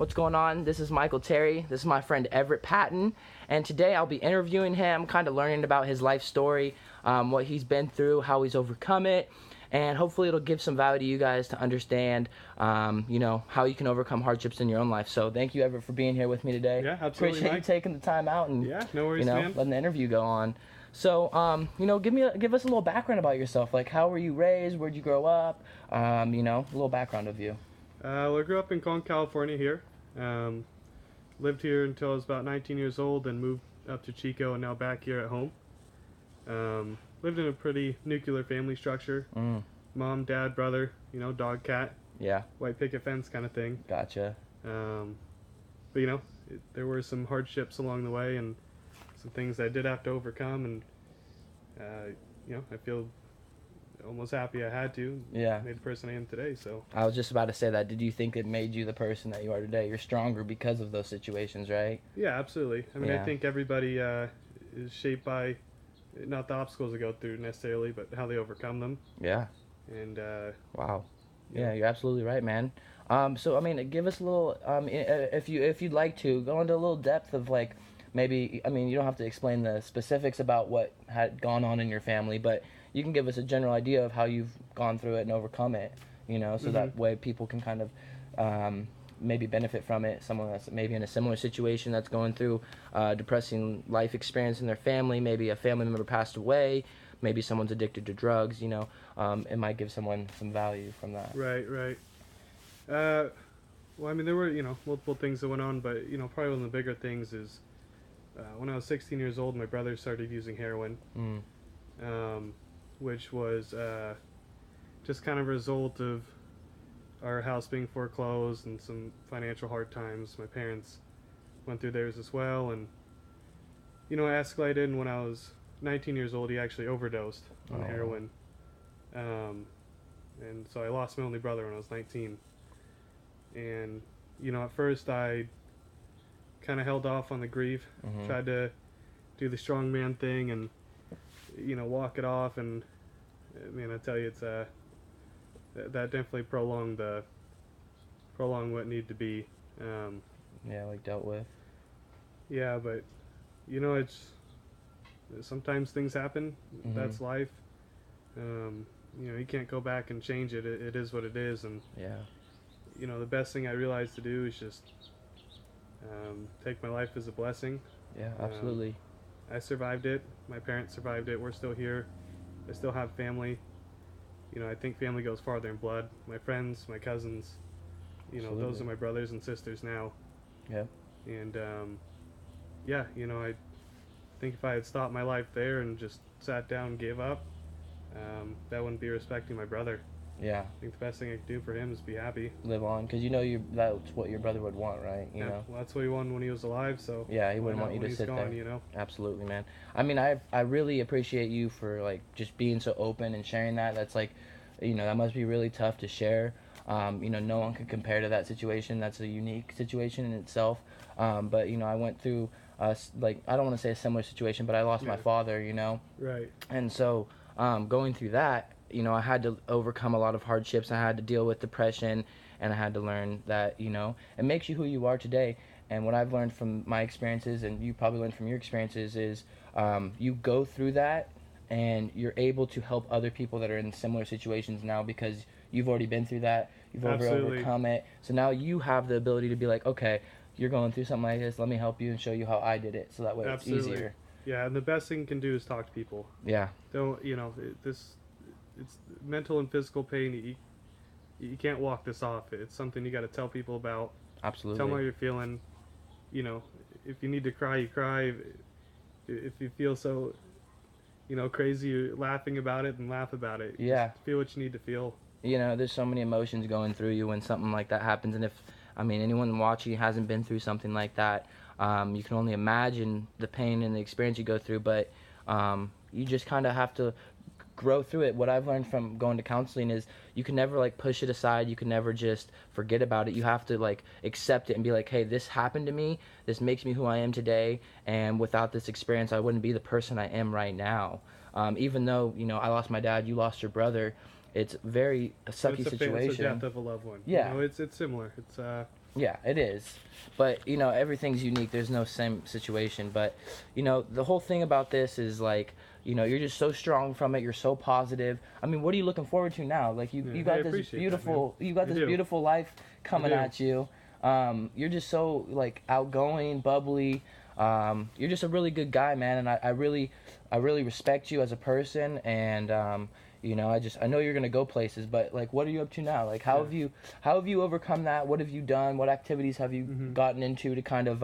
What's going on? This is Michael Terry. This is my friend Everett Patton, and today I'll be interviewing him, kind of learning about his life story, what he's been through, how he's overcome it, and hopefully it'll give some value to you guys to understand, how you can overcome hardships in your own life. So thank you, Everett, for being here with me today. Yeah, absolutely, Appreciate you Mike. taking the time out and Yeah, no worries, man. letting the interview go on. So, give us a little background about yourself. Like, how were you raised? Where'd you grow up? A little background of you. Well, I grew up in Con, California here. Lived here until I was about 19 years old, then moved up to Chico, and now back here at home. Lived in a pretty nuclear family structure. Mom, dad, brother, dog, cat, Yeah, white picket fence kind of thing. gotcha. But, there were some hardships along the way and some things I did have to overcome, and, I feel almost happy I had to. Yeah. Made the person I am today, so. I was just about to say that. Did you think it made you the person that you are today? You're stronger because of those situations, right? Yeah, absolutely. I mean, Yeah. I think everybody is shaped by not the obstacles they go through necessarily, but how they overcome them. Yeah. And Wow. Yeah. Yeah, you're absolutely right, man. So I mean, give us a little, if you'd like to go into a little depth of like, maybe, I mean, you don't have to explain the specifics about what had gone on in your family, but you can give us a general idea of how you've gone through it and overcome it, so that way people can kind of maybe benefit from it. Someone that's maybe in a similar situation that's going through depressing life experience in their family, maybe a family member passed away, maybe someone's addicted to drugs, it might give someone some value from that. right. Well, I mean, there were multiple things that went on, but probably one of the bigger things is when I was 16 years old, my brother started using heroin. Which was just kind of a result of our house being foreclosed and some financial hard times. My parents went through theirs as well, and it escalated. And when I was 19 years old, he actually overdosed on heroin, and so I lost my only brother when I was 19. And at first I kind of held off on the grief, tried to do the strong man thing and walk it off, and I mean, I tell you, it's that definitely prolonged what needed to be. Like dealt with. Yeah, but it's sometimes things happen. That's life. You can't go back and change it. It is what it is, and Yeah. The best thing I realized to do is just take my life as a blessing. Yeah, absolutely. I survived it. My parents survived it. We're still here. I still have family. I think family goes farther in blood. My friends, my cousins, Absolutely. those are my brothers and sisters now. Yeah. And, I think if I had stopped my life there and just sat down and gave up, that wouldn't be respecting my brother. Yeah. I think the best thing I could do for him is be happy. Live on, because that's what your brother would want, right? You know. Well, that's what he wanted when he was alive, so. Yeah, he why wouldn't not want you when to he's sit gone, there. Absolutely, man. I mean, I really appreciate you for like just being so open and sharing that. That's like, that must be really tough to share. No one can compare to that situation. That's a unique situation in itself. But I went through I don't want to say a similar situation, but I lost my father. Right. And so going through that, I had to overcome a lot of hardships. I had to deal with depression, and I had to learn that, it makes you who you are today. And what I've learned from my experiences, and you probably learned from your experiences, is you go through that, and you're able to help other people that are in similar situations now because you've already been through that. You've overcome it. So now you have the ability to be like, okay, you're going through something like this. Let me help you and show you how I did it. So that way it's easier. Yeah, and the best thing you can do is talk to people. Yeah. Don't, it's mental and physical pain. You can't walk this off. It's something you got to tell people about. Absolutely. Tell them how you're feeling. If you need to cry, you cry. If you feel so, crazy, you're laughing about it, and laugh about it. Yeah. Just feel what you need to feel. There's so many emotions going through you when something like that happens. And if, anyone watching hasn't been through something like that, you can only imagine the pain and the experience you go through. But you just kind of have to grow through it. What I've learned from going to counseling is you can never push it aside. You can never just forget about it. You have to accept it and be like, hey, this happened to me. This makes me who I am today. And without this experience, I wouldn't be the person I am right now. Even though, I lost my dad, you lost your brother. It's very a sucky situation. It's the death of a loved one. Yeah. It's similar. It's Yeah, it is. But, you know, everything's unique. There's no same situation. But, you know, the whole thing about this is like, you know, you're just so strong from it. You're so positive. I mean, what are you looking forward to now? Like you Yeah, I got this appreciate that, man. beautiful, you got I this do. beautiful life I coming do. at you. You're just so like outgoing, bubbly. You're just a really good guy, man. And I really respect you as a person. And, you know, I know you're gonna go places, but like, what are you up to now? Like, Yeah. how have you overcome that? What have you done? What activities have you Mhm. gotten into to kind of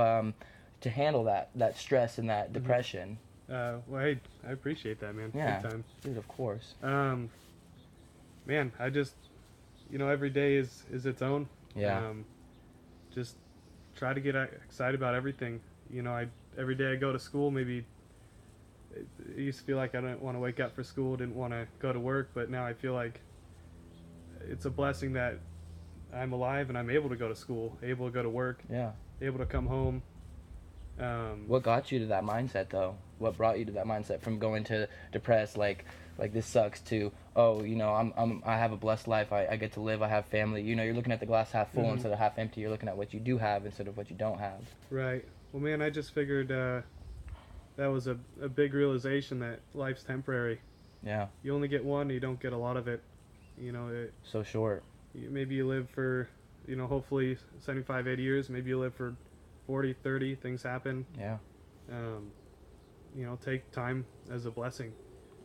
to handle that stress and that Mhm. depression? Well, hey, I appreciate that, man. Yeah, Big time. dude, of course. Um, Man, I just, every day is its own. Yeah, Um, just try to get excited about everything. I every day I go to school. Maybe it used to feel like I didn't want to wake up for school, didn't want to go to work, but now I feel like it's a blessing that I'm alive and I'm able to go to school, able to go to work, yeah. able to come home. What got you to that mindset though? What brought you to that mindset from going to depressed like this sucks to, oh, you know, I have a blessed life. I get to live. I have family. You know, you're looking at the glass half full Mhm. instead of half empty. You're looking at what you do have instead of what you don't have. Right. Well, man, I just figured that was a big realization that life's temporary. Yeah, You only get one, you don't get a lot of it. so short. Maybe you live for, hopefully 75, 80 years. Maybe you live for 40, 30. Things happen. Yeah, Um, take time as a blessing.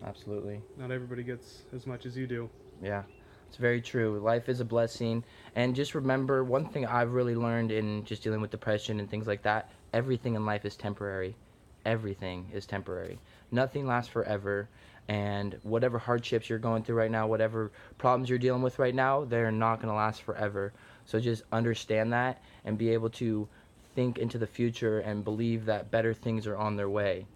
absolutely. Not everybody gets as much as you do. Yeah, it's very true. Life is a blessing. And just remember one thing I've really learned in just dealing with depression and things like that, everything in life is temporary. Everything is temporary. Nothing lasts forever. And whatever hardships you're going through right now, whatever problems you're dealing with right now, they're not going to last forever. So just understand that and be able to think into the future and believe that better things are on their way.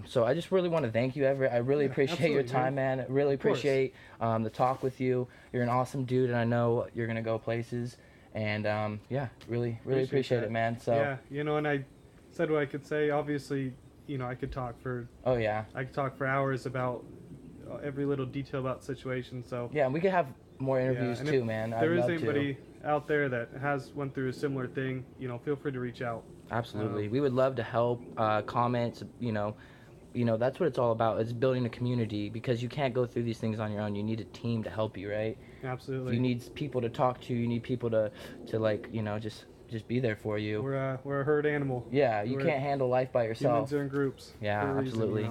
So I just really want to thank you, Everett. I really Yeah, appreciate your absolutely, man. time, man. I really Of course. appreciate the talk with you. You're an awesome dude, and I know you're gonna go places. And yeah, really Appreciate appreciate it, that. man. So, Yeah, and I said what I could say. Obviously, I could talk for oh yeah, hours about every little detail about situations. So yeah, and we could have more yeah, interviews and if too, man. I'd there is love to. anybody out there that has went through a similar thing, feel free to reach out. Absolutely, Um, we would love to help. Comments, you know that's what it's all about. It's building a community because you can't go through these things on your own. You need a team to help you, right? You Absolutely. need people to talk to. You need people to like, just be there for you. We're a herd animal. Yeah, you We're can't handle life by yourself. humans are in groups Yeah, for a reason, absolutely.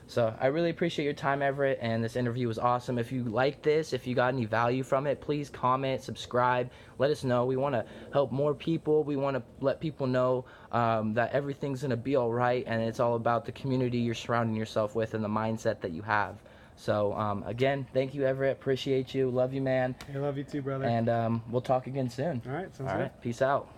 So I really appreciate your time, Everett, and this interview was awesome. If you like this, if you got any value from it, please comment, subscribe, let us know. We want to help more people. We want to let people know that everything's going to be all right, and it's all about the community you're surrounding yourself with and the mindset that you have. So again, thank you, Everett. Appreciate you. Love you, man. I love you too, brother. And we'll talk again soon. All right, sounds All good. right, peace out.